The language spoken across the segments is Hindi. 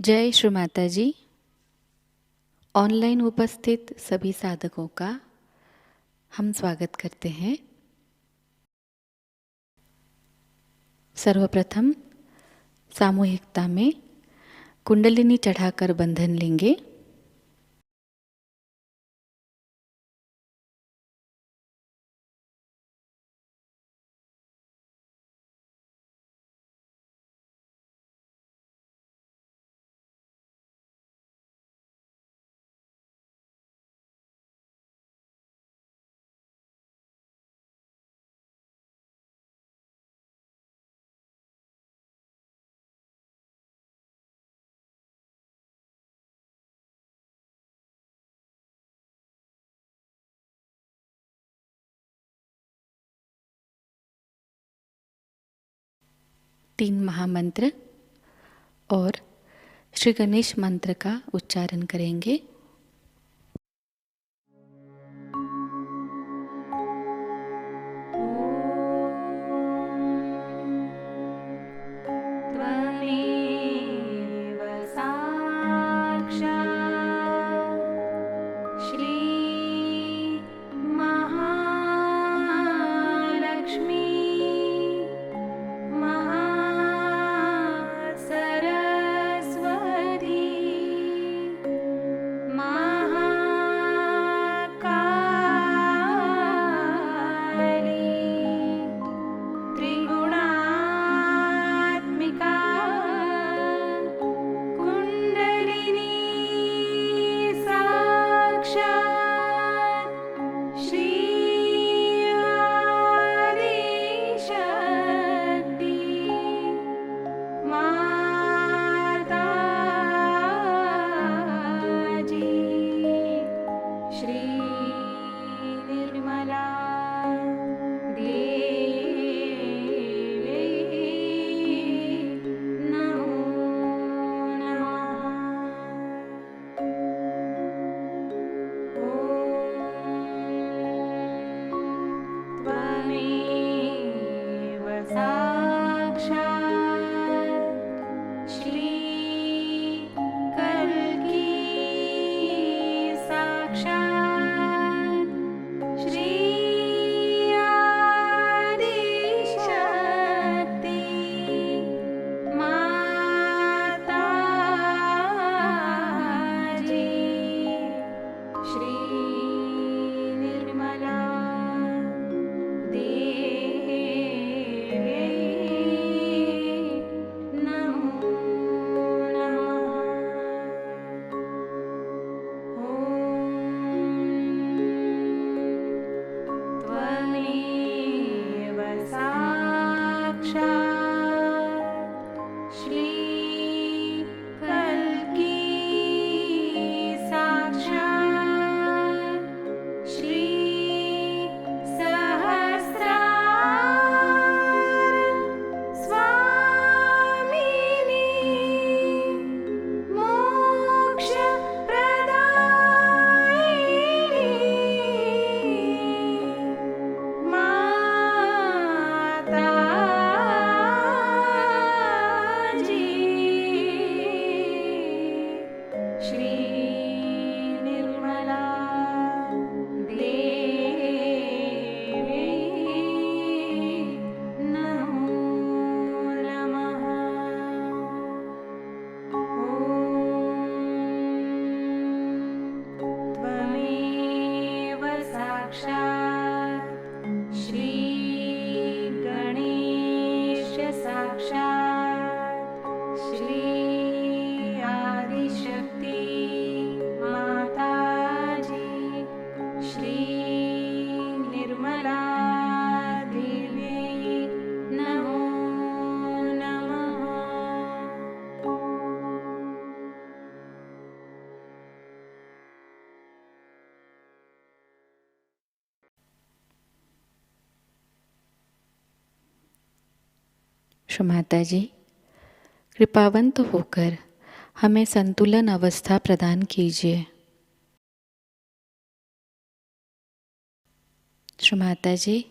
जय श्री माता जी। ऑनलाइन उपस्थित सभी साधकों का हम स्वागत करते हैं। सर्वप्रथम सामूहिकता में कुंडलिनी चढ़ाकर बंधन लेंगे। तीन महामंत्र और श्री गणेश मंत्र का उच्चारण करेंगे। श्री माता जी, कृपावंत होकर हमें संतुलन अवस्था प्रदान कीजिए। श्री माता जी,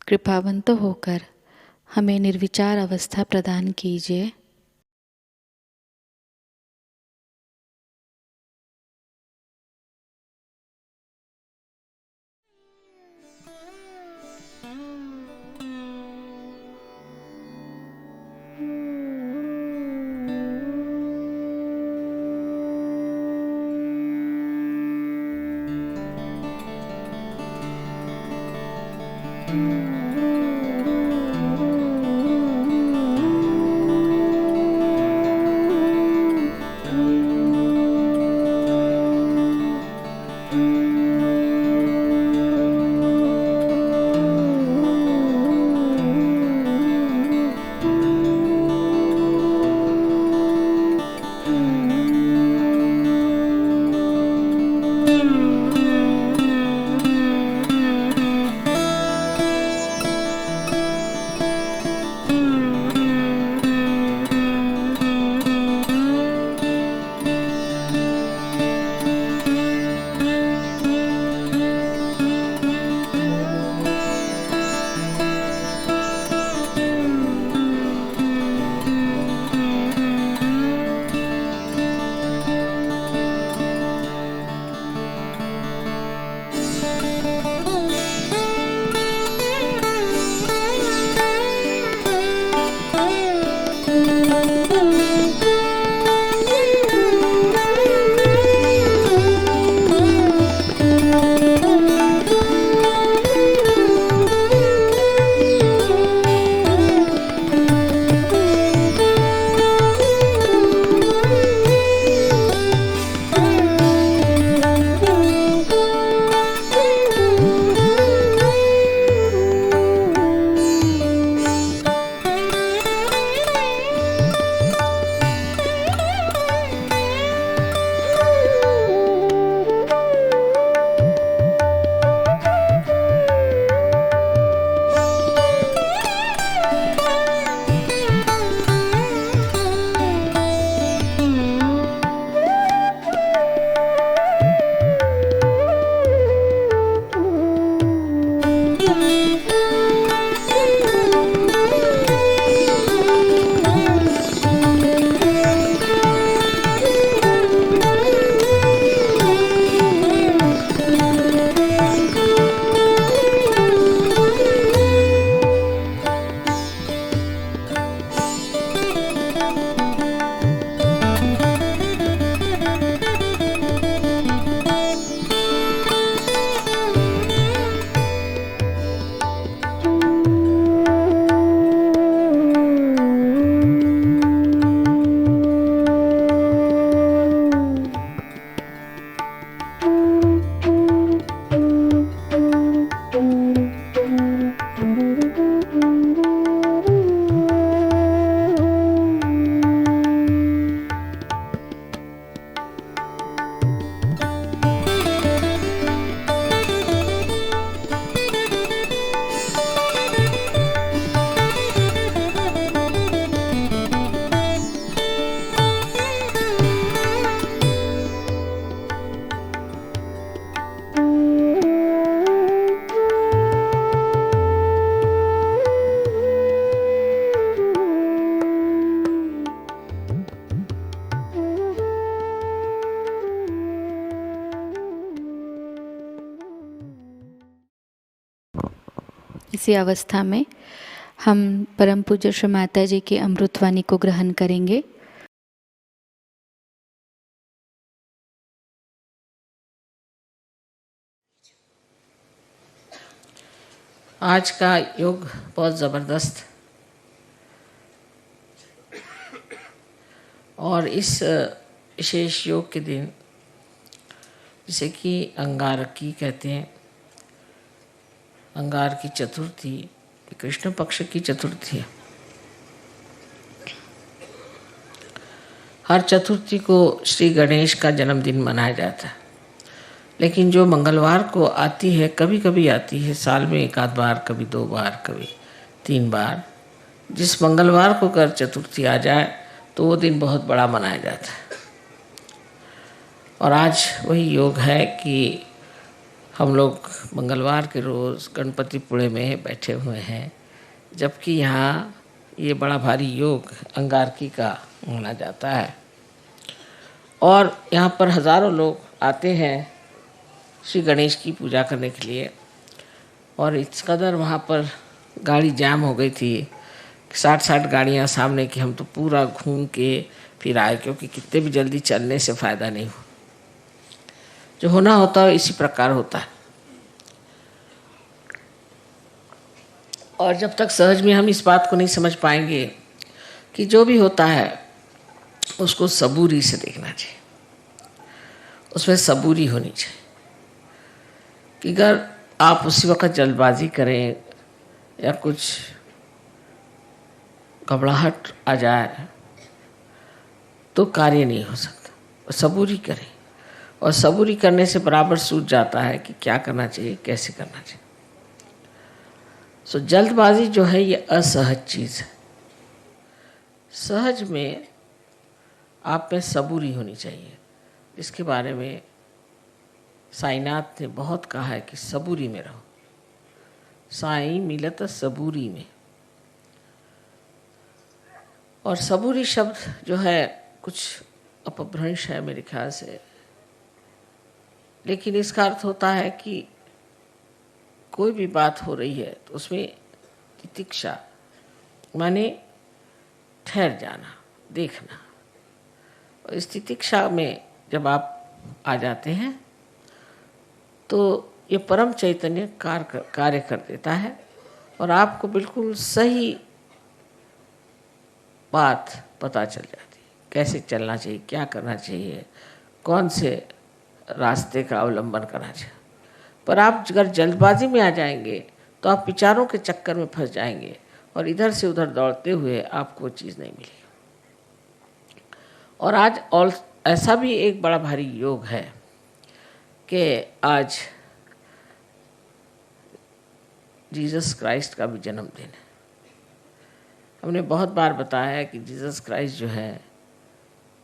कृपावंत होकर हमें निर्विचार अवस्था प्रदान कीजिए। इसी अवस्था में हम परम पूज्य श्री माता जी की अमृतवाणी को ग्रहण करेंगे। आज का योग बहुत ज़बरदस्त और इस विशेष योग के दिन जिसे कि अंगारकी कहते हैं, अंगार की चतुर्थी, कृष्ण पक्ष की चतुर्थी है। हर चतुर्थी को श्री गणेश का जन्मदिन मनाया जाता है, लेकिन जो मंगलवार को आती है, कभी कभी आती है साल में एक आध बार, कभी 2 बार, कभी 3 बार, जिस मंगलवार को अगर चतुर्थी आ जाए तो वो दिन बहुत बड़ा मनाया जाता है। और आज वही योग है कि हम लोग मंगलवार के रोज़ गणपतिपुणे में बैठे हुए हैं, जबकि यहाँ ये बड़ा भारी योग अंगारकी का माना जाता है और यहाँ पर हज़ारों लोग आते हैं श्री गणेश की पूजा करने के लिए। और इस कदर वहाँ पर गाड़ी जाम हो गई थी, 60 गाड़ियाँ सामने की, हम तो पूरा घूम के फिर आए, क्योंकि कितने भी जल्दी चलने से फ़ायदा नहीं हो। जो होना होता है इसी प्रकार होता है। और जब तक सहज में हम इस बात को नहीं समझ पाएंगे कि जो भी होता है उसको सबूरी से देखना चाहिए, उसमें सबूरी होनी चाहिए। कि अगर आप उसी वक्त जल्दबाजी करें या कुछ घबराहट आ जाए तो कार्य नहीं हो सकता। सबूरी करें, और सबूरी करने से बराबर सूझ जाता है कि क्या करना चाहिए, कैसे करना चाहिए। सो जल्दबाजी जो है ये असहज चीज़ है। सहज में आप में सबूरी होनी चाहिए, इसके बारे में साईनाथ ने बहुत कहा है कि सबूरी में रहो, साईं मिलत सबूरी में। और सबूरी शब्द जो है कुछ अपभ्रंश है मेरे ख्याल से, लेकिन इसका अर्थ होता है कि कोई भी बात हो रही है तो उसमें तितिक्षा माने ठहर जाना, देखना। और इस तितिक्षा में जब आप आ जाते हैं तो ये परम चैतन्य कार्य कर देता है और आपको बिल्कुल सही बात पता चल जाती है, कैसे चलना चाहिए, क्या करना चाहिए, कौन से रास्ते का अवलंबन करना चाहिए। पर आप अगर जल्दबाजी में आ जाएंगे तो आप विचारों के चक्कर में फंस जाएंगे और इधर से उधर दौड़ते हुए आपको वो चीज़ नहीं मिलेगी। और आज और ऐसा भी एक बड़ा भारी योग है कि आज जीसस क्राइस्ट का भी जन्मदिन है। हमने बहुत बार बताया है कि जीसस क्राइस्ट जो है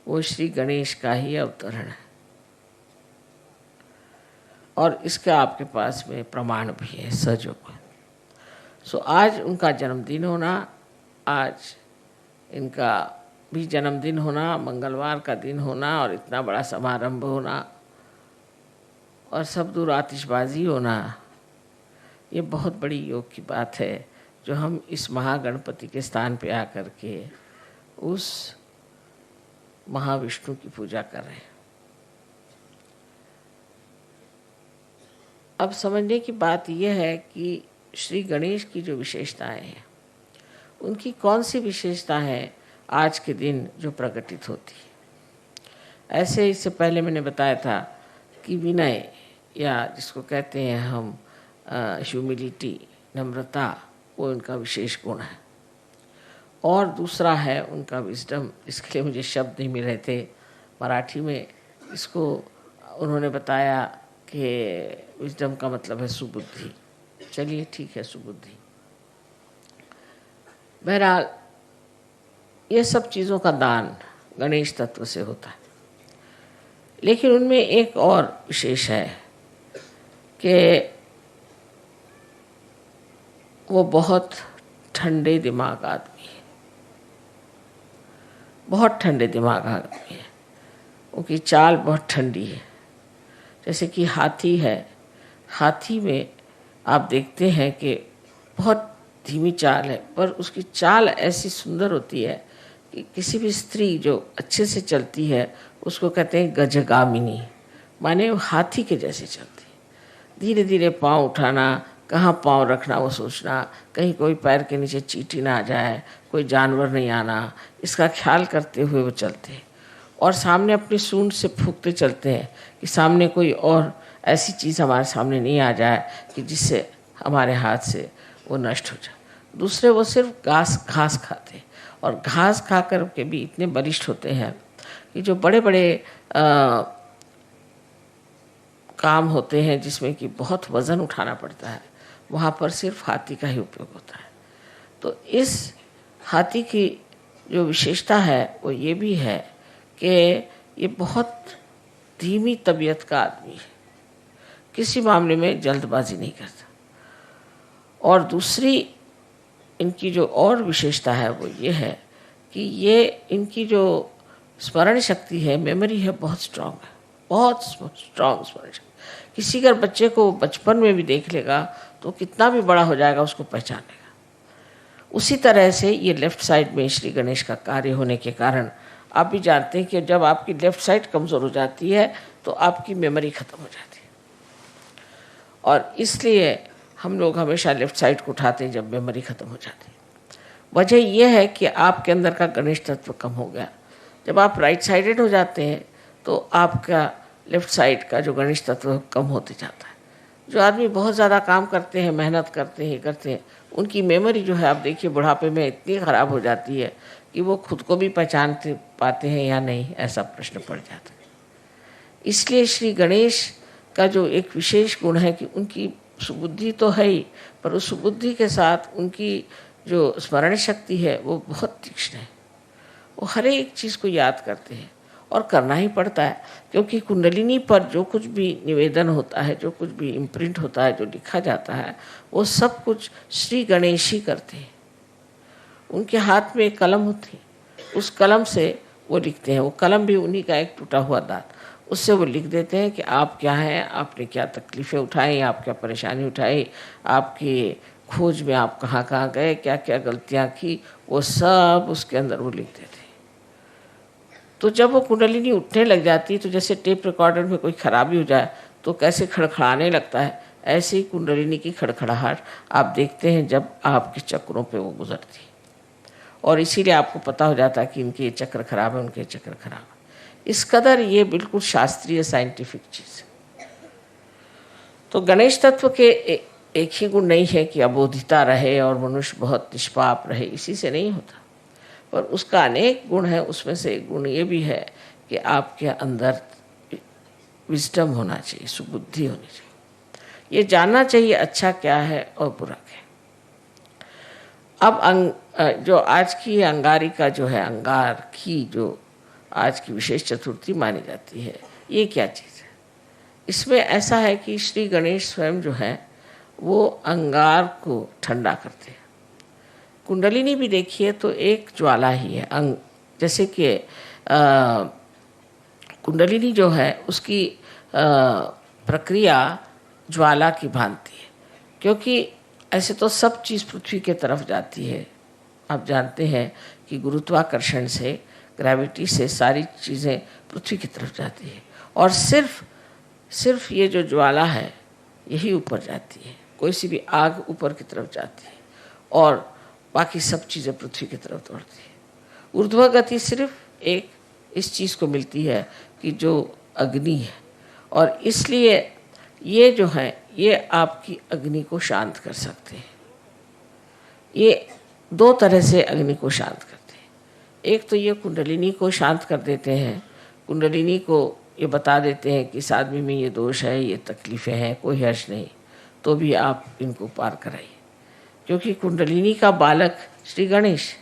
वो श्री गणेश का ही अवतरण है, और इसका आपके पास में प्रमाण भी है, सजोग। सो आज उनका जन्मदिन होना, आज इनका भी जन्मदिन होना, मंगलवार का दिन होना और इतना बड़ा समारंभ होना और सब दूर आतिशबाजी होना, ये बहुत बड़ी योग की बात है जो हम इस महागणपति के स्थान पे आकर के उस महाविष्णु की पूजा कर रहे हैं। अब समझने की बात यह है कि श्री गणेश की जो विशेषताएं हैं, उनकी कौन सी विशेषता है आज के दिन जो प्रकटित होती है। ऐसे इससे पहले मैंने बताया था कि विनय, या जिसको कहते हैं हम ह्यूमिलिटी, नम्रता, वो उनका विशेष गुण है। और दूसरा है उनका विजडम, इसके लिए मुझे शब्द नहीं मिल रहे थे मराठी में। इसको उन्होंने बताया कि विजडम का मतलब है सुबुद्धि। चलिए ठीक है, सुबुद्धि। बहरहाल ये सब चीज़ों का दान गणेश तत्व से होता है, लेकिन उनमें एक और विशेष है कि वो बहुत ठंडे दिमाग आदमी है, बहुत ठंडे दिमाग आदमी है। उनकी चाल बहुत ठंडी है। जैसे कि हाथी है, हाथी में आप देखते हैं कि बहुत धीमी चाल है, पर उसकी चाल ऐसी सुंदर होती है कि किसी भी स्त्री जो अच्छे से चलती है उसको कहते हैं गजगामिनी, माने वो हाथी के जैसे चलती है। धीरे धीरे पाँव उठाना, कहाँ पाँव रखना वो सोचना, कहीं कोई पैर के नीचे चींटी ना आ जाए, कोई जानवर नहीं आना, इसका ख्याल करते हुए वो चलते हैं। और सामने अपनी सूंड से फूंकते चलते हैं कि सामने कोई और ऐसी चीज़ हमारे सामने नहीं आ जाए कि जिससे हमारे हाथ से वो नष्ट हो जाए। दूसरे वो सिर्फ घास खाते हैं, और घास खा कर के भी इतने बलिष्ठ होते हैं कि जो बड़े बड़े काम होते हैं जिसमें कि बहुत वज़न उठाना पड़ता है, वहाँ पर सिर्फ हाथी का ही उपयोग होता है। तो इस हाथी की जो विशेषता है वो ये भी है कि ये बहुत धीमी तबीयत का आदमी है, किसी मामले में जल्दबाजी नहीं करता। और दूसरी इनकी जो और विशेषता है वो ये है कि ये इनकी जो स्मरण शक्ति है, मेमोरी है, बहुत स्ट्रांग है, बहुत स्ट्रांग स्मरण शक्ति। किसी अगर बच्चे को बचपन में भी देख लेगा तो कितना भी बड़ा हो जाएगा उसको पहचान लेगा। उसी तरह से ये लेफ्ट साइड में श्री गणेश का कार्य होने के कारण आप भी जानते हैं कि जब आपकी लेफ्ट साइड कमज़ोर हो जाती है तो आपकी मेमोरी ख़त्म हो जाती है, और इसलिए हम लोग हमेशा लेफ्ट साइड को उठाते हैं जब मेमोरी ख़त्म हो जाती है। वजह यह है कि आपके अंदर का गणेश तत्व कम हो गया। जब आप राइट साइडेड हो जाते हैं तो आपका लेफ्ट साइड का जो गणेश तत्व कम होते जाता है। जो आदमी बहुत ज़्यादा काम करते हैं, मेहनत करते हैं, उनकी मेमोरी जो है आप देखिए बुढ़ापे में इतनी ख़राब हो जाती है कि वो खुद को भी पहचान पाते हैं या नहीं, ऐसा प्रश्न पड़ जाता है। इसलिए श्री गणेश का जो एक विशेष गुण है कि उनकी सुबुद्धि तो है ही, पर उस सुबुद्धि के साथ उनकी जो स्मरण शक्ति है वो बहुत तीक्ष्ण है। वो हर एक चीज़ को याद करते हैं, और करना ही पड़ता है, क्योंकि कुंडलिनी पर जो कुछ भी निवेदन होता है, जो कुछ भी इम्प्रिंट होता है, जो लिखा जाता है, वो सब कुछ श्री गणेश ही करते हैं। उनके हाथ में एक कलम होती है, उस कलम से वो लिखते हैं। वो कलम भी उन्हीं का एक टूटा हुआ दांत, उससे वो लिख देते हैं कि आप क्या हैं, आपने क्या तकलीफ़ें उठाई, आप क्या परेशानी उठाई, आपकी खोज में आप कहाँ कहाँ गए, क्या क्या गलतियाँ की, वो सब उसके अंदर वो लिख देते हैं। तो जब वो कुंडलिनी उठने लग जाती है तो जैसे टेप रिकॉर्डर में कोई खराबी हो जाए तो कैसे खड़खड़ाने लगता है, ऐसे ही कुंडलिनी की खड़खड़ाहट आप देखते हैं जब आपके चक्रों पे वो गुजरती है। और इसीलिए आपको पता हो जाता है कि इनके ये चक्र खराब है, उनके चक्र खराब है। इस कदर ये बिल्कुल शास्त्रीय साइंटिफिक चीज़ है। तो गणेश तत्व के एक ही गुण नहीं है कि अबोधिता रहे और मनुष्य बहुत निष्पाप रहे, इसी से नहीं होता, पर उसका अनेक गुण है। उसमें से एक गुण ये भी है कि आपके अंदर विजडम होना चाहिए, सुबुद्धि होनी चाहिए, ये जानना चाहिए अच्छा क्या है और बुरा क्या है। अब जो आज की अंगारिका जो है, अंगार की जो आज की विशेष चतुर्थी मानी जाती है, ये क्या चीज़ है? इसमें ऐसा है कि श्री गणेश स्वयं जो है वो अंगार को ठंडा करते हैं। कुंडलिनी भी देखिए तो एक ज्वाला ही है, जैसे कि कुंडलिनी जो है उसकी प्रक्रिया ज्वाला की भांति है, क्योंकि ऐसे तो सब चीज़ पृथ्वी के तरफ जाती है। आप जानते हैं कि गुरुत्वाकर्षण से, ग्रेविटी से सारी चीज़ें पृथ्वी की तरफ जाती है, और सिर्फ ये जो ज्वाला है यही ऊपर जाती है। कोई सी भी आग ऊपर की तरफ जाती है और बाकी सब चीज़ें पृथ्वी की तरफ दौड़ती है। ऊर्ध्व गति सिर्फ एक इस चीज़ को मिलती है कि जो अग्नि है, और इसलिए ये जो है ये आपकी अग्नि को शांत कर सकते हैं। ये दो तरह से अग्नि को शांत करते हैं। एक तो ये कुंडलिनी को शांत कर देते हैं, कुंडलिनी को ये बता देते हैं कि इस आदमी में ये दोष है, ये तकलीफ़ें हैं, कोई हर्ष नहीं, तो भी आप इनको पार कराइए, क्योंकि कुंडलिनी का बालक श्री गणेश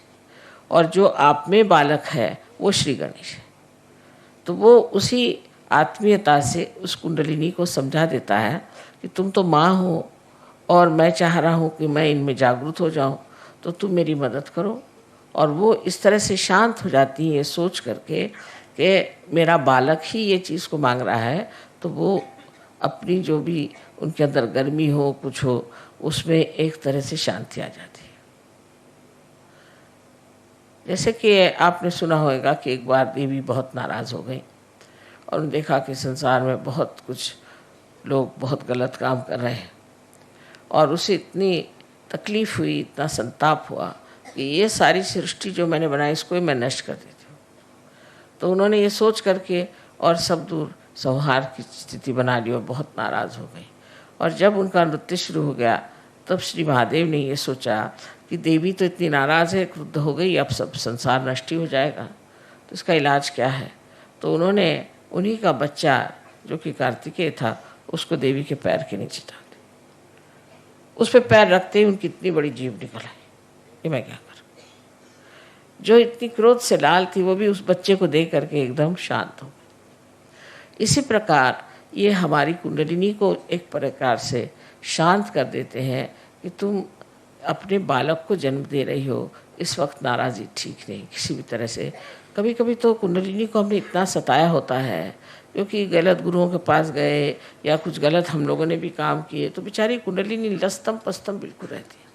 और जो आप में बालक है वो श्री गणेश है। तो वो उसी आत्मीयता से उस कुंडलिनी को समझा देता है कि तुम तो माँ हो और मैं चाह रहा हूँ कि मैं इनमें जागरूक हो जाऊँ, तो तुम मेरी मदद करो। और वो इस तरह से शांत हो जाती है, ये सोच करके कि मेरा बालक ही ये चीज़ को मांग रहा है, तो वो अपनी जो भी उनके अंदर गर्मी हो, कुछ हो, उसमें एक तरह से शांति आ जाती है। जैसे कि आपने सुना होगा कि एक बार देवी बहुत नाराज़ हो गई और उन्होंने देखा कि संसार में बहुत कुछ लोग बहुत गलत काम कर रहे हैं, और उसे इतनी तकलीफ़ हुई, इतना संताप हुआ कि ये सारी सृष्टि जो मैंने बनाई इसको ही मैं नष्ट कर देती हूँ। तो उन्होंने ये सोच करके और सब दूर संहार की स्थिति बना ली और बहुत नाराज़ हो गई। और जब उनका नृत्य शुरू हो गया तब श्री महादेव ने ये सोचा कि देवी तो इतनी नाराज़ है, क्रुद्ध हो गई, अब सब संसार नष्ट ही हो जाएगा, तो इसका इलाज क्या है। तो उन्होंने उन्हीं का बच्चा जो कि कार्तिकेय था उसको देवी के पैर के नीचे डाल दिया। उस पर पैर रखते ही उनकी इतनी बड़ी जीभ निकल आई, ये मैं क्या करूं। जो इतनी क्रोध से लाल थी वो भी उस बच्चे को देख करके एकदम शांत हो गई। इसी प्रकार ये हमारी कुंडलिनी को एक प्रकार से शांत कर देते हैं कि तुम अपने बालक को जन्म दे रही हो, इस वक्त नाराज़ी ठीक नहीं किसी भी तरह से। कभी कभी तो कुंडलिनी को हमने इतना सताया होता है क्योंकि गलत गुरुओं के पास गए या कुछ गलत हम लोगों ने भी काम किए, तो बेचारी कुंडलिनी लस्तम पस्तम बिल्कुल रहती है।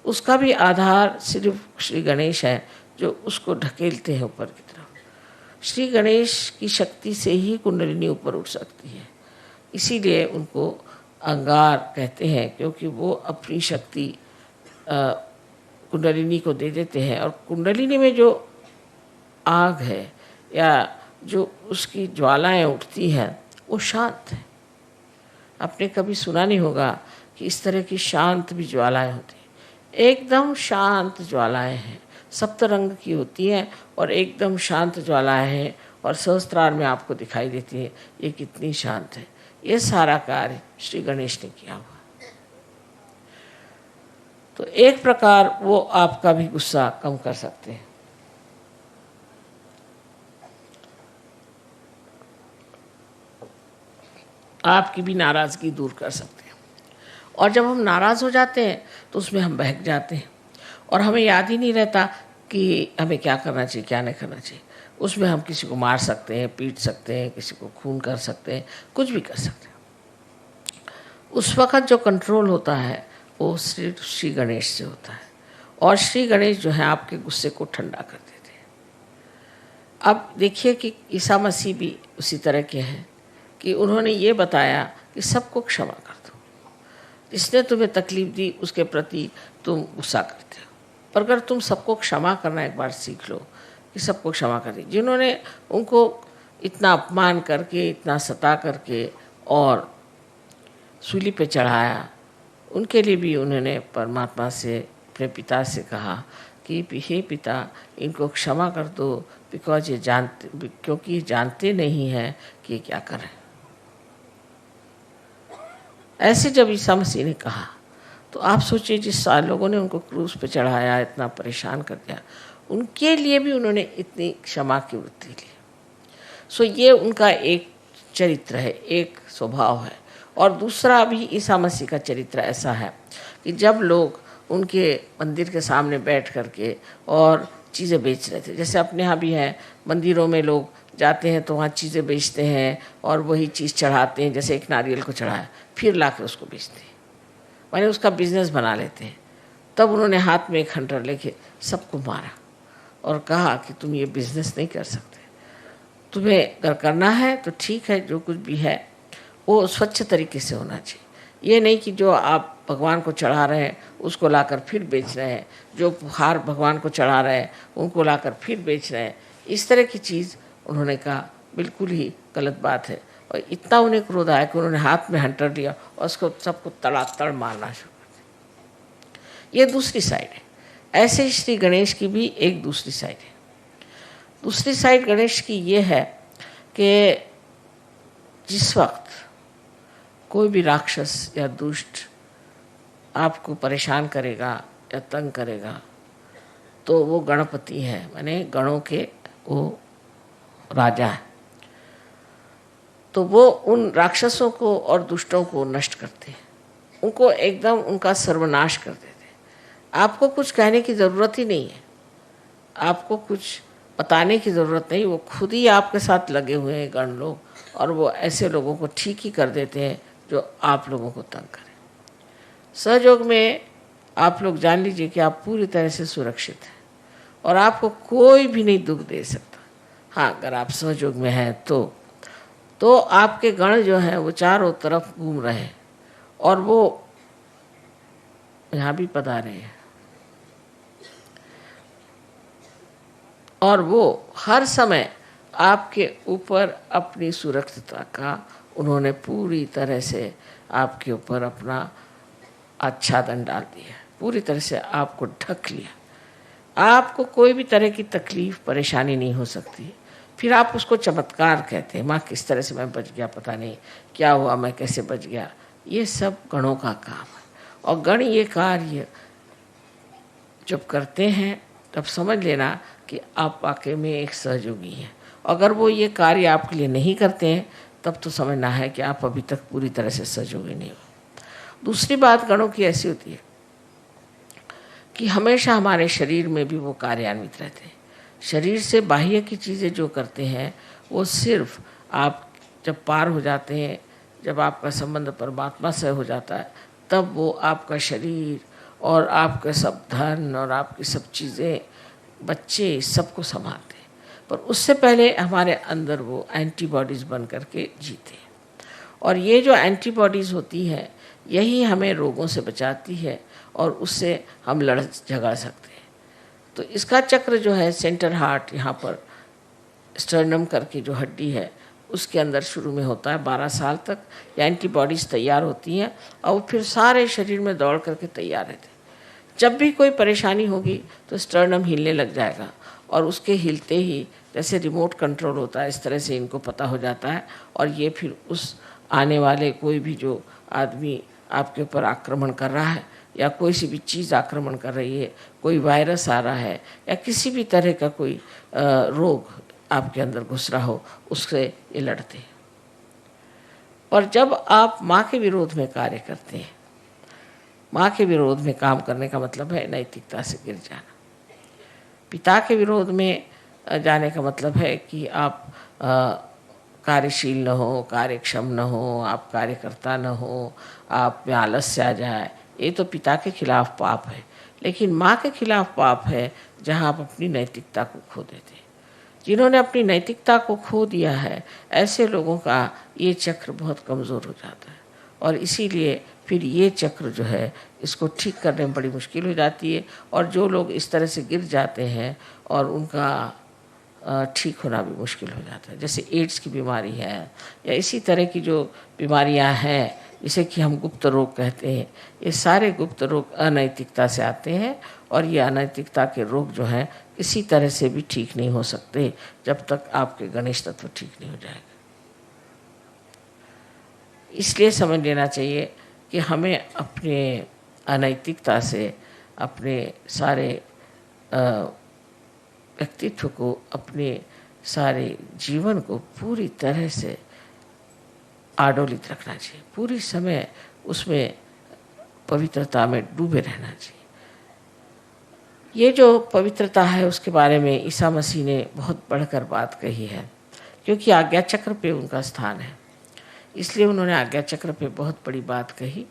उसका भी आधार सिर्फ श्री गणेश है जो उसको ढकेलते हैं ऊपर की तरफ। श्री गणेश की शक्ति से ही कुंडलिनी ऊपर उठ सकती है, इसीलिए उनको अंगार कहते हैं, क्योंकि वो अपनी शक्ति कुंडलिनी को दे देते हैं। और कुंडलिनी में जो आग है या जो उसकी ज्वालाएं उठती हैं वो शांत है। आपने कभी सुना नहीं होगा कि इस तरह की शांत भी ज्वालाएं होती हैं। एकदम शांत ज्वालाएं हैं, सप्त रंग की होती हैं और एकदम शांत ज्वालाएं हैं और सहस्त्रार में आपको दिखाई देती है ये कितनी शांत है। ये सारा कार्य श्री गणेश ने किया हुआ। तो एक प्रकार वो आपका भी गुस्सा कम कर सकते हैं। आपकी भी नाराज़गी दूर कर सकते हैं। और जब हम नाराज़ हो जाते हैं तो उसमें हम बहक जाते हैं और हमें याद ही नहीं रहता कि हमें क्या करना चाहिए क्या नहीं करना चाहिए। उसमें हम किसी को मार सकते हैं, पीट सकते हैं, किसी को खून कर सकते हैं, कुछ भी कर सकते हैं। उस वक़्त जो कंट्रोल होता है वो सिर्फ श्री गणेश से होता है और श्री गणेश जो है आपके गुस्से को ठंडा कर देते हैं। अब देखिए कि ईसा मसीह भी उसी तरह के हैं कि उन्होंने ये बताया कि सबको क्षमा कर दो, जिसने तुम्हें तकलीफ़ दी उसके प्रति तुम गुस्सा करते हो, पर अगर तुम सबको क्षमा करना एक बार सीख लो कि सबको क्षमा कर दी। जिन्होंने उनको इतना अपमान करके, इतना सता करके और सूली पे चढ़ाया, उनके लिए भी उन्होंने परमात्मा से, अपने पिता से कहा कि हे पिता इनको क्षमा कर दो, क्योंकि ये जानते नहीं हैं कि ये क्या करें। ऐसे जब ईसा मसीह ने कहा तो आप सोचिए जिस लोगों ने उनको क्रूस पे चढ़ाया, इतना परेशान कर दिया, उनके लिए भी उन्होंने इतनी क्षमा की वृत्ति ली। सो ये उनका एक चरित्र है, एक स्वभाव है। और दूसरा भी ईसा मसीह का चरित्र ऐसा है कि जब लोग उनके मंदिर के सामने बैठ करके और चीज़ें बेच रहे थे, जैसे अपने यहाँ भी है, मंदिरों में लोग जाते हैं तो वहाँ चीज़ें बेचते हैं और वही चीज़ चढ़ाते हैं, जैसे एक नारियल को चढ़ाया फिर ला कर उसको बेचते हैं, माने उसका बिजनेस बना लेते हैं। तब उन्होंने हाथ में एक खंडर लेके सबको मारा और कहा कि तुम ये बिजनेस नहीं कर सकते, तुम्हें अगर करना है तो ठीक है, जो कुछ भी है वो स्वच्छ तरीके से होना चाहिए। ये नहीं कि जो आप भगवान को चढ़ा रहे हैं उसको लाकर फिर बेच रहे हैं, जो हार भगवान को चढ़ा रहे हैं उनको लाकर फिर बेच रहे हैं। इस तरह की चीज़ उन्होंने कहा बिल्कुल ही गलत बात है। और इतना उन्हें क्रोध आया कि उन्होंने हाथ में हंटर लिया और उसको सबको तड़ातड़ मारना शुरू कर दिया। ये दूसरी साइड है। ऐसे ही श्री गणेश की भी एक दूसरी साइड है। दूसरी साइड गणेश की ये है कि जिस वक्त कोई भी राक्षस या दुष्ट आपको परेशान करेगा या तंग करेगा तो वो गणपति है, माने गणों के वो राजा है। तो वो उन राक्षसों को और दुष्टों को नष्ट करते हैं, उनको एकदम उनका सर्वनाश कर देते हैं। आपको कुछ कहने की ज़रूरत ही नहीं है, आपको कुछ बताने की ज़रूरत नहीं, वो खुद ही आपके साथ लगे हुए हैं गण लोग और वो ऐसे लोगों को ठीक ही कर देते हैं जो आप लोगों को तंग करें। सहयोग में आप लोग जान लीजिए कि आप पूरी तरह से सुरक्षित हैं और आपको कोई भी नहीं दुख दे सकता। हाँ, अगर आप सहयोग में हैं तो आपके गण जो हैं वो चारों तरफ घूम रहे हैं और वो यहाँ भी पधारे हैं और वो हर समय आपके ऊपर अपनी सुरक्षितता का उन्होंने पूरी तरह से आपके ऊपर अपना आच्छादन डाल दिया, पूरी तरह से आपको ढक लिया। आपको कोई भी तरह की तकलीफ परेशानी नहीं हो सकती। फिर आप उसको चमत्कार कहते हैं, माँ किस तरह से मैं बच गया, पता नहीं क्या हुआ, मैं कैसे बच गया। ये सब गणों का काम है और गण ये कार्य जब करते हैं तब समझ लेना कि आप वाकई में एक सहयोगी हैं। अगर वो ये कार्य आपके लिए नहीं करते हैं तब तो समझना है कि आप अभी तक पूरी तरह से सहयोगी नहीं हो। दूसरी बात गणों की ऐसी होती है कि हमेशा हमारे शरीर में भी वो कार्यान्वित रहते हैं। शरीर से बाह्य की चीज़ें जो करते हैं वो सिर्फ आप जब पार हो जाते हैं, जब आपका संबंध परमात्मा से हो जाता है, तब वो आपका शरीर और आपका सब धन और आपकी सब चीज़ें, बच्चे, सबको संभालते हैं। पर उससे पहले हमारे अंदर वो एंटीबॉडीज़ बन करके जीते हैं और ये जो एंटीबॉडीज़ होती हैं यही हमें रोगों से बचाती है और उससे हम लड़ झगड़ सकते हैं। तो इसका चक्र जो है सेंटर हार्ट, यहाँ पर स्टर्नम करके जो हड्डी है उसके अंदर शुरू में होता है। 12 साल तक ये एंटीबॉडीज़ तैयार होती हैं और वो फिर सारे शरीर में दौड़ करके तैयार रहते हैं। जब भी कोई परेशानी होगी तो स्टर्नम हिलने लग जाएगा और उसके हिलते ही जैसे रिमोट कंट्रोल होता है इस तरह से इनको पता हो जाता है और ये फिर उस आने वाले कोई भी जो आदमी आपके ऊपर आक्रमण कर रहा है या कोई सी भी चीज़ आक्रमण कर रही है, कोई वायरस आ रहा है या किसी भी तरह का कोई रोग आपके अंदर घुस रहा हो, उससे ये लड़ते हैं। और जब आप माँ के विरोध में कार्य करते हैं, माँ के विरोध में काम करने का मतलब है नैतिकता से गिर जाना। पिता के विरोध में जाने का मतलब है कि आप कार्यशील न हो, कार्यक्षम न हो, आप कार्यकर्ता न हो, आप में आलस्य आ जाए, ये तो पिता के खिलाफ पाप है। लेकिन माँ के खिलाफ पाप है जहाँ आप अपनी नैतिकता को खो देते हैं। जिन्होंने अपनी नैतिकता को खो दिया है ऐसे लोगों का ये चक्र बहुत कमज़ोर हो जाता है और इसीलिए फिर ये चक्र जो है इसको ठीक करने में बड़ी मुश्किल हो जाती है। और जो लोग इस तरह से गिर जाते हैं और उनका ठीक होना भी मुश्किल हो जाता है, जैसे एड्स की बीमारी है या इसी तरह की जो बीमारियां हैं जिसे कि हम गुप्त रोग कहते हैं, ये सारे गुप्त रोग अनैतिकता से आते हैं और ये अनैतिकता के रोग जो हैं किसी तरह से भी ठीक नहीं हो सकते जब तक आपके गणेश तत्व ठीक नहीं हो जाएगा। इसलिए समझ लेना चाहिए कि हमें अपने अनैतिकता से अपने सारे व्यक्तित्व को, अपने सारे जीवन को पूरी तरह से आडोलित रखना चाहिए, पूरी समय उसमें पवित्रता में डूबे रहना चाहिए। ये जो पवित्रता है उसके बारे में ईसा मसीह ने बहुत बढ़कर बात कही है, क्योंकि आज्ञा चक्र पे उनका स्थान है, इसलिए उन्होंने आज्ञा चक्र पे बहुत बड़ी बात कही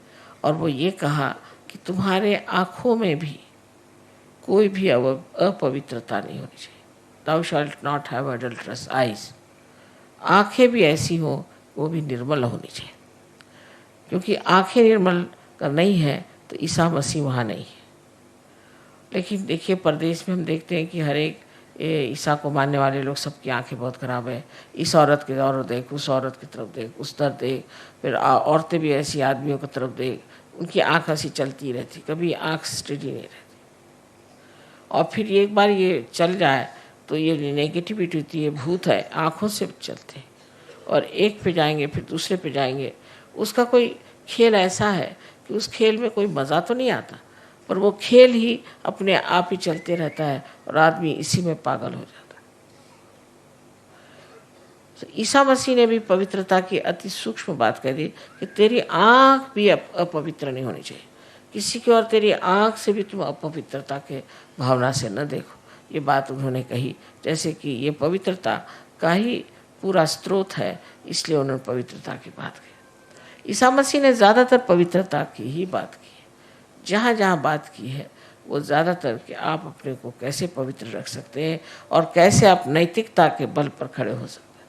और वो ये कहा कि तुम्हारे आँखों में भी कोई भी अपवित्रता नहीं होनी चाहिए। Thou shalt not have adulterous eyes। आँखें भी ऐसी हो, वो भी निर्मल होनी चाहिए, क्योंकि आँखें निर्मल कर नहीं है तो ईसा मसीह वहाँ नहीं है। लेकिन देखिए परदेश में हम देखते हैं कि हर एक ईसा को मानने वाले लोग सबकी आंखें बहुत ख़राब है। इस औरत की तरफ देख, उस औरत की तरफ देख, उस तरफ देख, फिर औरतें भी ऐसी आदमियों की तरफ देख, उनकी आंख ऐसी चलती रहती, कभी आंख स्टेडी नहीं रहती। और फिर एक बार ये चल जाए तो ये नेगेटिविटी होती है, भूत है, आँखों से चलते हैं और एक पे जाएंगे फिर दूसरे पे जाएंगे। उसका कोई खेल ऐसा है कि उस खेल में कोई मज़ा तो नहीं आता, पर वो खेल ही अपने आप ही चलते रहता है और आदमी इसी में पागल हो जाता है। तो ईसा मसीह ने भी पवित्रता की अति सूक्ष्म बात कह दी कि तेरी आँख भी अपवित्र नहीं होनी चाहिए, किसी की और तेरी आँख से भी तुम अपवित्रता के भावना से न देखो। ये बात उन्होंने कही, जैसे कि ये पवित्रता का ही पूरा स्रोत है, इसलिए उन्होंने पवित्रता की बात की। ईसा मसीह ने ज़्यादातर पवित्रता की ही बात की, जहाँ जहाँ बात की है वो ज़्यादातर कि आप अपने को कैसे पवित्र रख सकते हैं और कैसे आप नैतिकता के बल पर खड़े हो सकते हैं।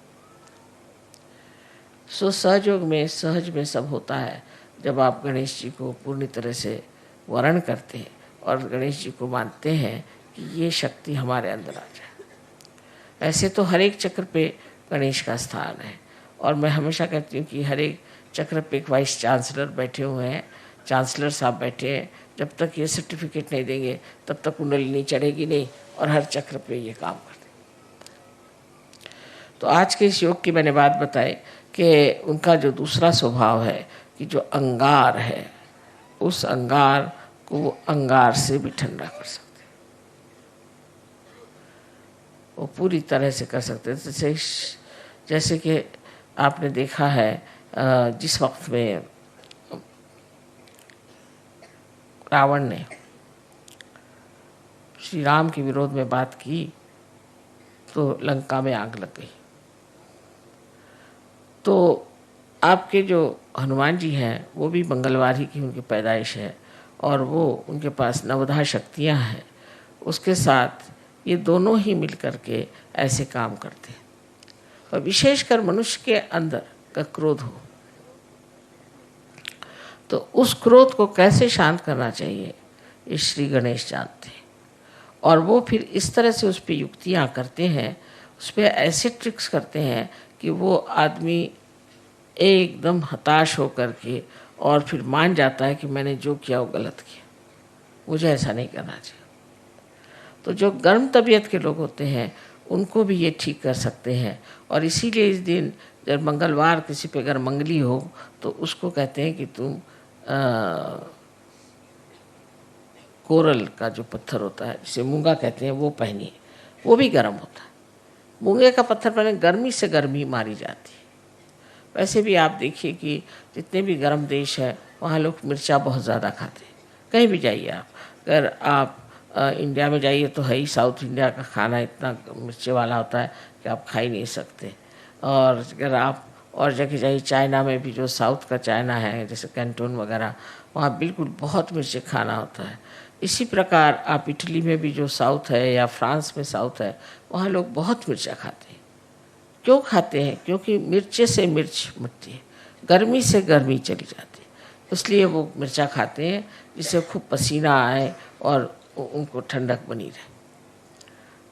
सो सहयोग में, सहज में सब होता है जब आप गणेश जी को पूर्ण तरह से वर्ण करते हैं और गणेश जी को मानते हैं कि ये शक्ति हमारे अंदर आ जाए। ऐसे तो हर एक चक्र पे गणेश का स्थान है और मैं हमेशा कहती हूँ कि हर एक चक्र पे एक वाइस चांसलर बैठे हुए हैं, चांसलर साहब बैठे हैं। जब तक ये सर्टिफिकेट नहीं देंगे तब तक कुंडली चढ़ेगी नहीं और हर चक्र पे ये काम करते। तो आज के इस योग की मैंने बात बताई कि उनका जो दूसरा स्वभाव है कि जो अंगार है, उस अंगार को वो अंगार से भी ठंडा कर सकते हैं, वो पूरी तरह से कर सकते हैं। जैसे कि आपने देखा है जिस वक्त में रावण ने श्री राम के विरोध में बात की तो लंका में आग लग गई। तो आपके जो हनुमान जी हैं वो भी मंगलवार ही की उनकी पैदाइश है और वो उनके पास नवधा शक्तियाँ हैं, उसके साथ ये दोनों ही मिल कर के ऐसे काम करते हैं। और विशेषकर मनुष्य के अंदर का क्रोध हो तो उस क्रोध को कैसे शांत करना चाहिए ये श्री गणेश जानते हैं और वो फिर इस तरह से उस पर युक्तियाँ करते हैं, उस पर ऐसे ट्रिक्स करते हैं कि वो आदमी एकदम हताश हो कर के और फिर मान जाता है कि मैंने जो किया वो गलत किया, मुझे ऐसा नहीं करना चाहिए। तो जो गर्म तबीयत के लोग होते हैं उनको भी ये ठीक कर सकते हैं और इसीलिए इस दिन जब मंगलवार किसी पे अगर मंगली हो तो उसको कहते हैं कि तुम कोरल का जो पत्थर होता है जिसे मूंगा कहते हैं वो पहनिए, वो भी गर्म होता है। मूंगे का पत्थर पहने गर्मी से गर्मी मारी जाती है। वैसे भी आप देखिए कि जितने भी गर्म देश है वहाँ लोग मिर्चा बहुत ज़्यादा खाते हैं। कहीं भी जाइए आप, अगर आप इंडिया में जाइए तो है ही साउथ इंडिया का खाना इतना मिर्चे वाला होता है कि आप खा ही नहीं सकते। और अगर आप और जगह जाइए, चाइना में भी जो साउथ का चाइना है जैसे कैंटून वगैरह, वहाँ बिल्कुल बहुत मिर्चे खाना होता है। इसी प्रकार आप इटली में भी जो साउथ है या फ्रांस में साउथ है वहाँ लोग बहुत मिर्चा खाते हैं। क्यों खाते हैं? क्योंकि मिर्चे से मिर्च मिटती है, गर्मी से गर्मी चली जाती है, इसलिए वो मिर्चा खाते हैं जिससे खूब पसीना आए और उनको ठंडक बनी रहे।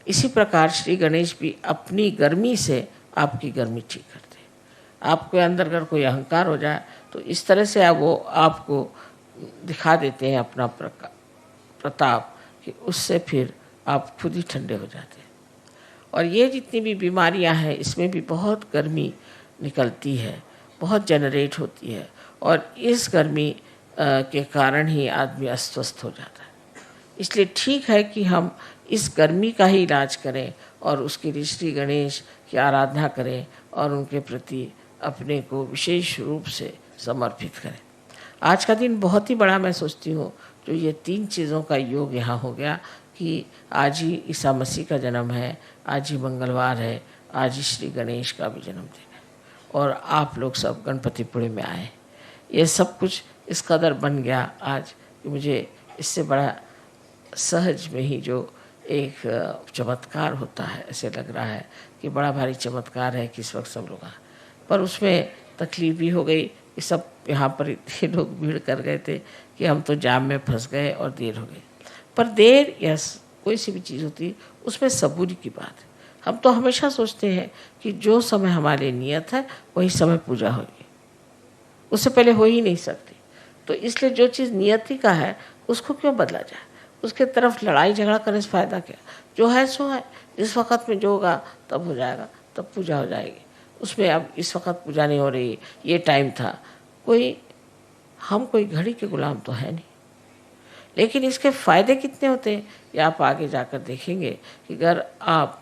इसी प्रकार श्री गणेश भी अपनी गर्मी से आपकी गर्मी ठीक करते हैं। आपके अंदर अगर कोई अहंकार हो जाए तो इस तरह से वो आपको दिखा देते हैं अपना प्रताप कि उससे फिर आप खुद ही ठंडे हो जाते हैं। और ये जितनी भी बीमारियां हैं इसमें भी बहुत गर्मी निकलती है, बहुत जनरेट होती है और इस गर्मी के कारण ही आदमी अस्वस्थ हो जाता है। इसलिए ठीक है कि हम इस गर्मी का ही इलाज करें और उसके लिए श्री गणेश की आराधना करें और उनके प्रति अपने को विशेष रूप से समर्पित करें। आज का दिन बहुत ही बड़ा मैं सोचती हूँ जो ये 3 चीज़ों का योग यहाँ हो गया कि आज ही ईसा मसीह का जन्म है, आज ही मंगलवार है, आज ही श्री गणेश का भी जन्मदिन है और आप लोग सब गणपतिपुरे में आए। ये सब कुछ इस कदर बन गया आज कि मुझे इससे बड़ा सहज में ही जो एक चमत्कार होता है ऐसे लग रहा है कि बड़ा भारी चमत्कार है कि इस वक्त सब लोग आए। पर उसमें तकलीफ भी हो गई कि सब यहाँ पर इतने लोग भीड़ कर गए थे कि हम तो जाम में फंस गए और देर हो गई। पर देर या कोई सी भी चीज़ होती है उसमें सबूरी की बात है। हम तो हमेशा सोचते हैं कि जो समय हमारे नियत है वही समय पूजा होगी, उससे पहले हो ही नहीं सकती। तो इसलिए जो चीज़ नियति का है उसको क्यों बदला जाए, उसके तरफ लड़ाई झगड़ा करने से फ़ायदा क्या। जो है सो है, जिस वक़्त में जो होगा तब हो जाएगा, तब पूजा हो जाएगी। उसमें अब इस वक़्त पूजा नहीं हो रही, ये टाइम था, हम कोई घड़ी के गुलाम तो है नहीं। लेकिन इसके फ़ायदे कितने होते हैं ये आप आगे जाकर देखेंगे कि अगर आप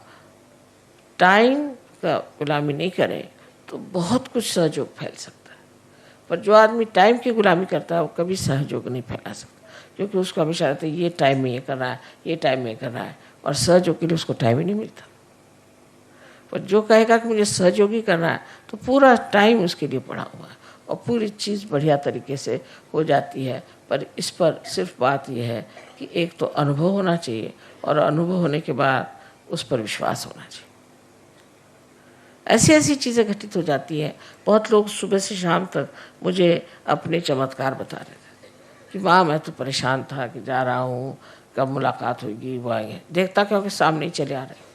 टाइम का गुलामी नहीं करें तो बहुत कुछ सहयोग फैल सकता है। पर जो आदमी टाइम की गुलामी करता है वो कभी सहयोग नहीं फैला सकता, क्योंकि उसको हमेशा रहता है ये टाइम में ये कर रहा है, ये टाइम में कर रहा है, और सहयोग के लिए उसको टाइम ही नहीं मिलता। पर जो कहेगा कि मुझे सहयोगी करना है तो पूरा टाइम उसके लिए पड़ा हुआ है और पूरी चीज़ बढ़िया तरीके से हो जाती है। पर इस पर सिर्फ बात यह है कि एक तो अनुभव होना चाहिए और अनुभव होने के बाद उस पर विश्वास होना चाहिए। ऐसी ऐसी चीज़ें घटित हो जाती हैं। बहुत लोग सुबह से शाम तक मुझे अपने चमत्कार बता रहे थे कि माँ मैं तो परेशान था कि जा रहा हूँ, कब मुलाकात होगी, वो आएंगे। देखता क्योंकि सामने ही चले आ रहे।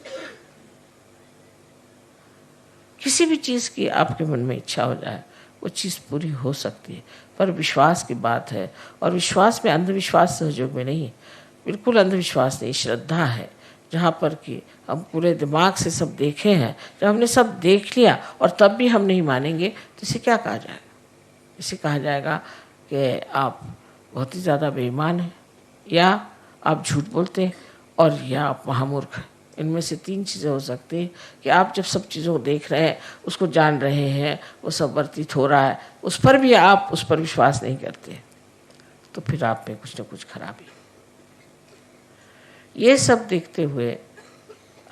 किसी भी चीज़ की आपके मन में इच्छा हो जाए वो चीज़ पूरी हो सकती है, पर विश्वास की बात है। और विश्वास में अंधविश्वास सहयोग में नहीं, बिल्कुल अंधविश्वास नहीं, श्रद्धा है। जहाँ पर कि हम पूरे दिमाग से सब देखे हैं, जब हमने सब देख लिया और तब भी हम नहीं मानेंगे तो इसे क्या कहा जाएगा? इसे कहा जाएगा कि आप बहुत ही ज़्यादा बेईमान हैं, या आप झूठ बोलते हैं, और या आप महामूर्ख हैं। इनमें से 3 चीज़ें हो सकती हैं कि आप जब सब चीज़ों को देख रहे हैं, उसको जान रहे हैं, वो सब वर्तित हो रहा है, उस पर भी आप उस पर विश्वास नहीं करते, तो फिर आप में कुछ न कुछ खराबी। ये सब देखते हुए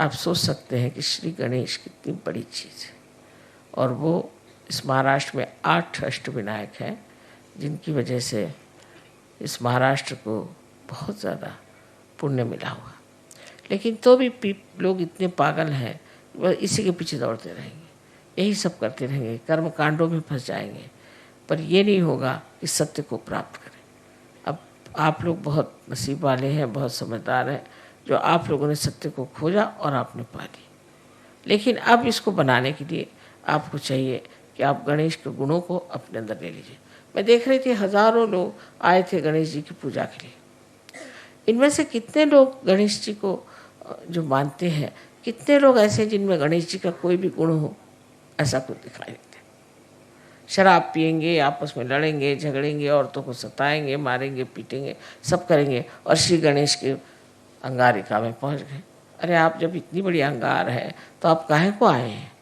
आप सोच सकते हैं कि श्री गणेश कितनी बड़ी चीज़ है। और वो इस महाराष्ट्र में 8 अष्टविनायक हैं, जिनकी वजह से इस महाराष्ट्र को बहुत ज़्यादा पुण्य मिला हुआ। लेकिन तो भी लोग इतने पागल हैं, वह इसी के पीछे दौड़ते रहेंगे, यही सब करते रहेंगे, कर्म कांडों में फंस जाएंगे, पर ये नहीं होगा कि सत्य को प्राप्त करें। अब आप लोग बहुत नसीब वाले हैं, बहुत समझदार हैं, जो आप लोगों ने सत्य को खोजा और आपने पा ली। लेकिन अब इसको बनाने के लिए आपको चाहिए कि आप गणेश के गुणों को अपने अंदर ले लीजिए। मैं देख रही थी हज़ारों लोग आए थे गणेश जी की पूजा के लिए। इनमें से कितने लोग गणेश जी को जो मानते हैं, कितने लोग ऐसे जिनमें गणेश जी का कोई भी गुण हो, ऐसा कुछ दिखाई देते। शराब पिएंगे, आपस में लड़ेंगे, झगड़ेंगे, औरतों को सताएंगे, मारेंगे, पीटेंगे, सब करेंगे, और श्री गणेश के अंगारिका में पहुंच गए। अरे आप जब इतनी बड़ी अंगार है तो आप काहे को आए हैं?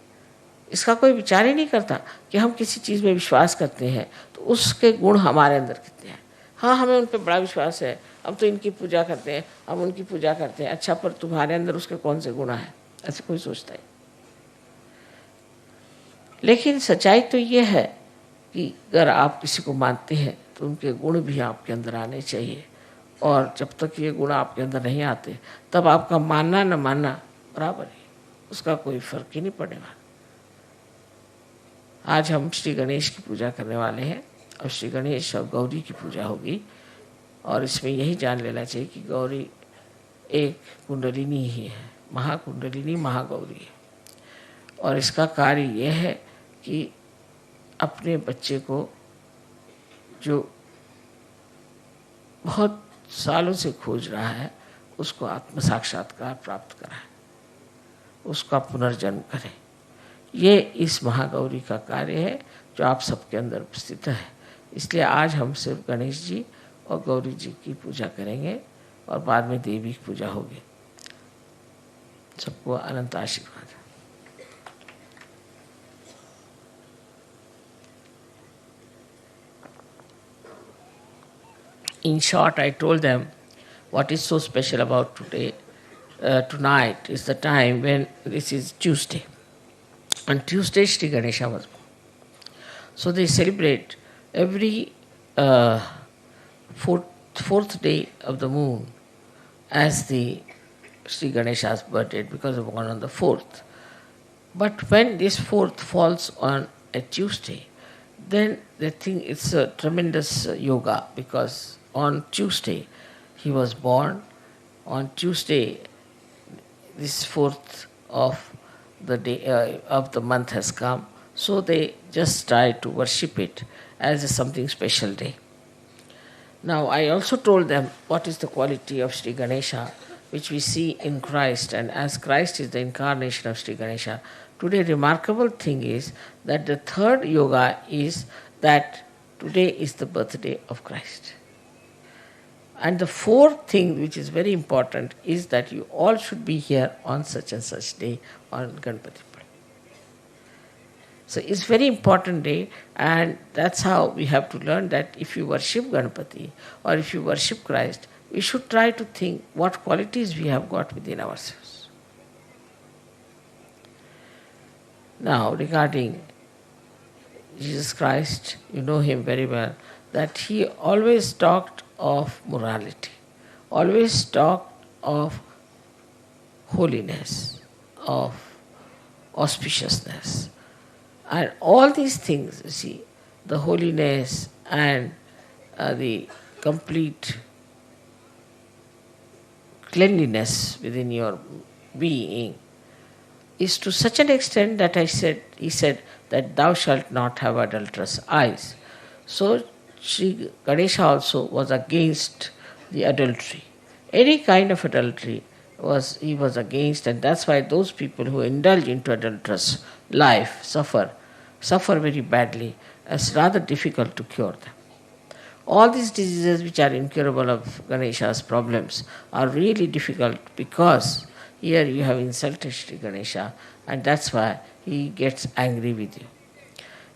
इसका कोई विचार ही नहीं करता कि हम किसी चीज़ में विश्वास करते हैं तो उसके गुण हमारे अंदर कितने हैं। हाँ, हमें उन पर बड़ा विश्वास है, हम तो इनकी पूजा करते हैं, हम उनकी पूजा करते हैं। अच्छा, पर तुम्हारे अंदर उसके कौन से गुण हैं? ऐसे कोई सोचता है। लेकिन सच्चाई तो ये है कि अगर आप किसी को मानते हैं तो उनके गुण भी आपके अंदर आने चाहिए, और जब तक ये गुण आपके अंदर नहीं आते तब आपका मानना न मानना बराबर है, उसका कोई फर्क ही नहीं पड़ेगा। आज हम श्री गणेश की पूजा करने वाले हैं, और श्री गणेश और गौरी की पूजा होगी, और इसमें यही जान लेना चाहिए कि गौरी एक कुंडलिनी ही है, महाकुंडलिनी महागौरी है। और इसका कार्य यह है कि अपने बच्चे को जो बहुत सालों से खोज रहा है उसको आत्म साक्षात्कार प्राप्त कराए, उसका पुनर्जन्म करें। ये इस महागौरी का कार्य है जो आप सबके अंदर उपस्थित है। इसलिए आज हम सिर्फ गणेश जी और गौरी जी की पूजा करेंगे, और बाद में देवी की पूजा होगी। सबको अनंत आशीर्वाद। In short, I told them what is so special about today. Tonight is the time when this is Tuesday. On Tuesday, Sri Ganesha was born. So they celebrate every fourth day of the moon as the Sri Ganesha's birthday, because of born on the 4th. But when this 4th falls on a Tuesday, then they think it's a tremendous yoga, because on Tuesday he was born. On Tuesday, this 4th of the day of the month has come, so they just try to worship it as a something special day. Now I also told them what is the quality of Sri Ganesha, which we see in Christ, and as Christ is the incarnation of Sri Ganesha. Today remarkable thing is that the third yoga is that today is the birthday of Christ. And the fourth thing, which is very important, is that you all should be here on such and such day on Ganpati. So it's very important day, and that's how we have to learn that if you worship Ganpati or if you worship Christ, we should try to think what qualities we have got within ourselves. Now regarding Jesus Christ, you know him very well, that he always talked of morality, always talked of holiness, of auspiciousness. And all these things, you see, the holiness and the complete cleanliness within your being is to such an extent that he said that thou shalt not have adulterous eyes. So Sri Ganesha also was against the adultery. Any kind of adultery he was against, and that's why those people who indulge into adulterous life suffer very badly. It's rather difficult to cure them. All these diseases which are incurable of Ganesha's problems are really difficult because here you have insulted Sri Ganesha, and that's why he gets angry with you.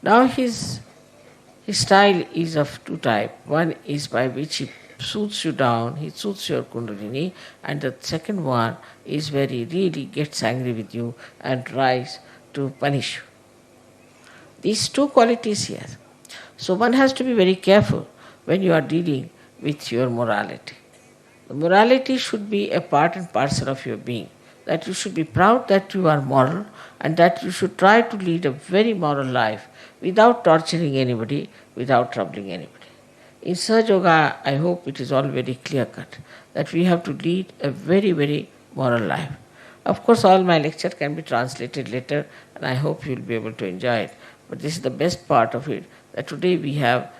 Now his style is of two types. One is by which he soothes you down, he soothes your kundalini, and the second one is where he really gets angry with you and tries to punish you. These two qualities he has. So one has to be very careful when you are dealing with your morality. The morality should be a part and parcel of your being. That you should be proud that you are moral and that you should try to lead a very moral life without torturing anybody, without troubling anybody. In Sahaja Yoga, I hope it is all very clear cut that we have to lead a very, very moral life. Of course, all my lecture can be translated later, and I hope you will be able to enjoy it. But this is the best part of it, that today we have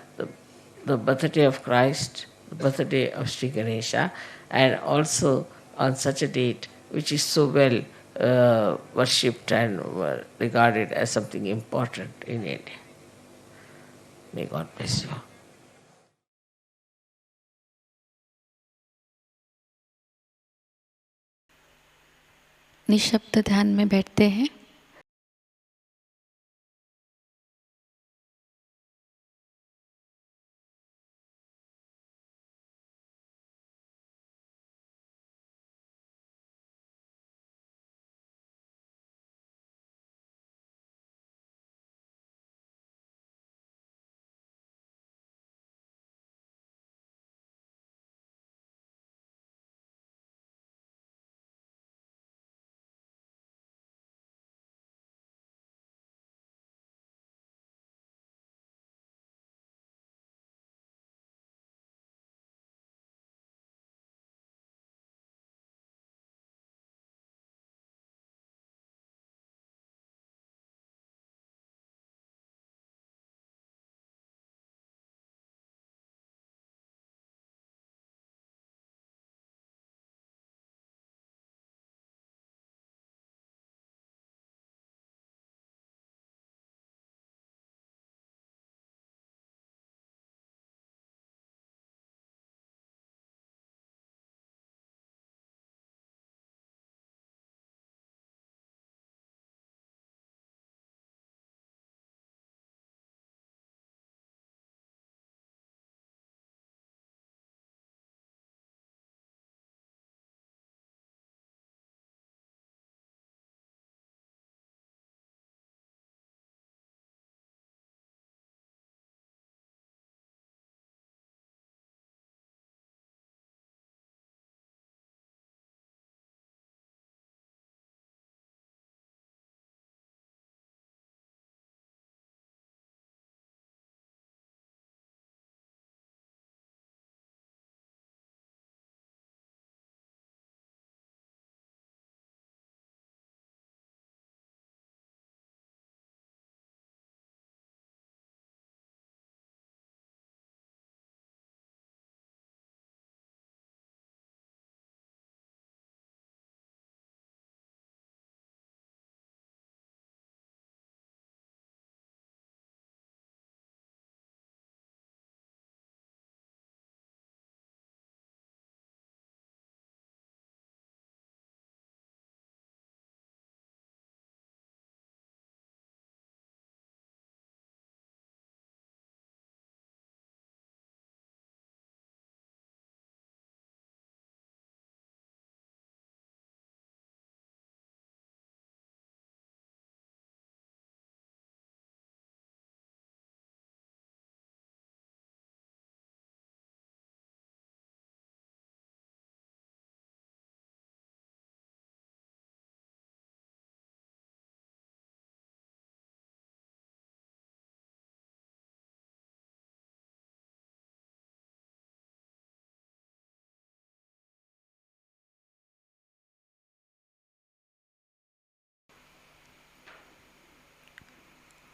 the birthday of Christ, the birthday of Sri Ganesha, and also on such a date which is so well worshipped and regarded as something important in India. May God bless you. निशब्द ध्यान में बैठते हैं।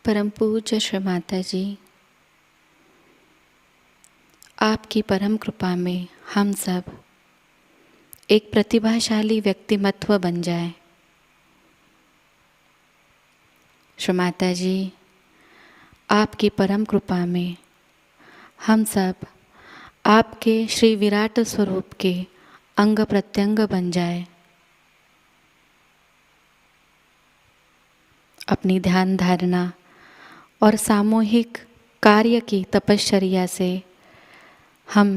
परम पूज्य श्री माता जी, आपकी परम कृपा में हम सब एक प्रतिभाशाली व्यक्तिमत्व बन जाए। श्री माता जी, आपकी परम कृपा में हम सब आपके श्री विराट स्वरूप के अंग प्रत्यंग बन जाए। अपनी ध्यान धारणा और सामूहिक कार्य की तपश्चर्या से हम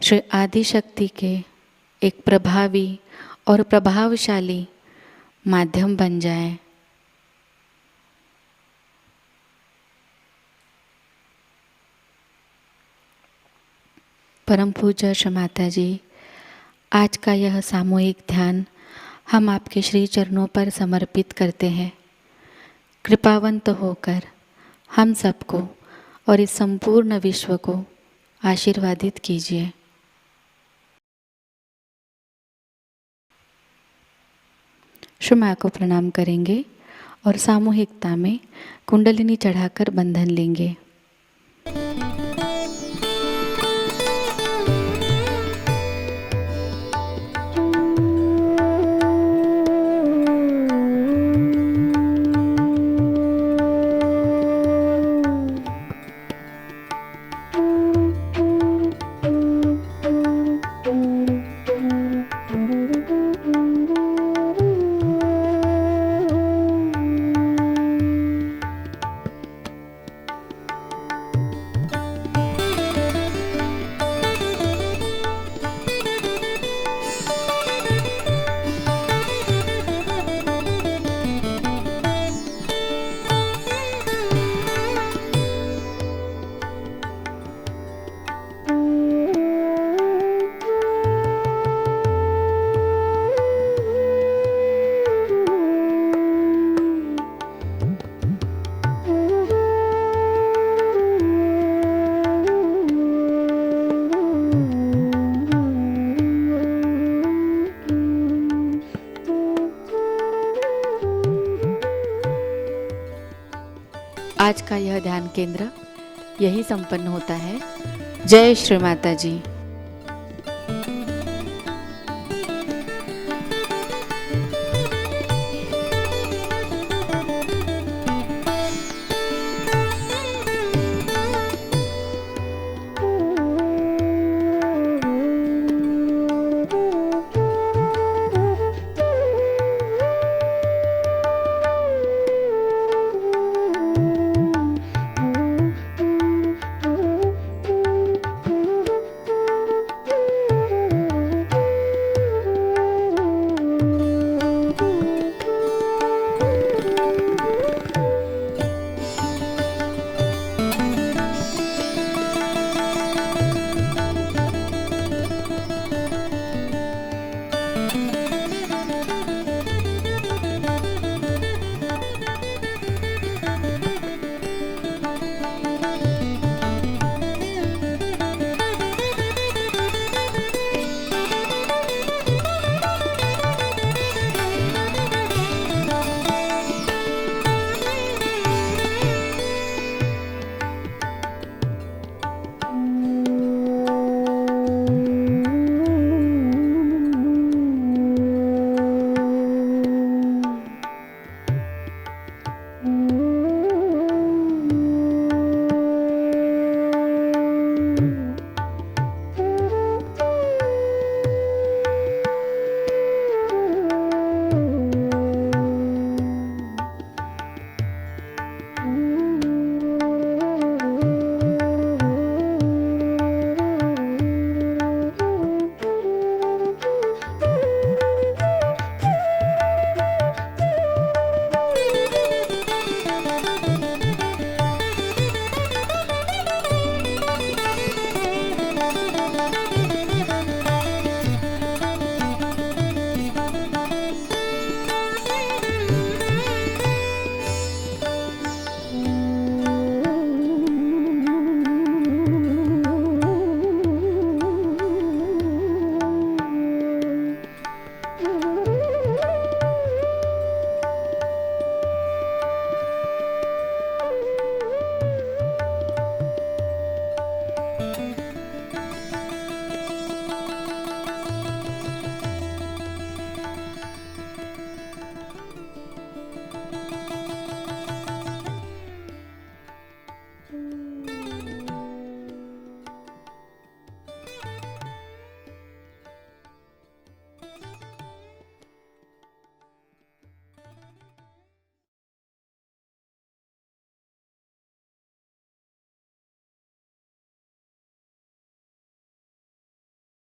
श्री आदिशक्ति के एक प्रभावी और प्रभावशाली माध्यम बन जाएं। परम पूज्य श्री माता जी, आज का यह सामूहिक ध्यान हम आपके श्री चरणों पर समर्पित करते हैं। कृपावंत होकर हम सबको और इस संपूर्ण विश्व को आशीर्वादित कीजिए। श्री माँ को प्रणाम करेंगे और सामूहिकता में कुंडलिनी चढ़ाकर बंधन लेंगे। आज का यह ध्यान केंद्र यही संपन्न होता है। जय श्री माता जी।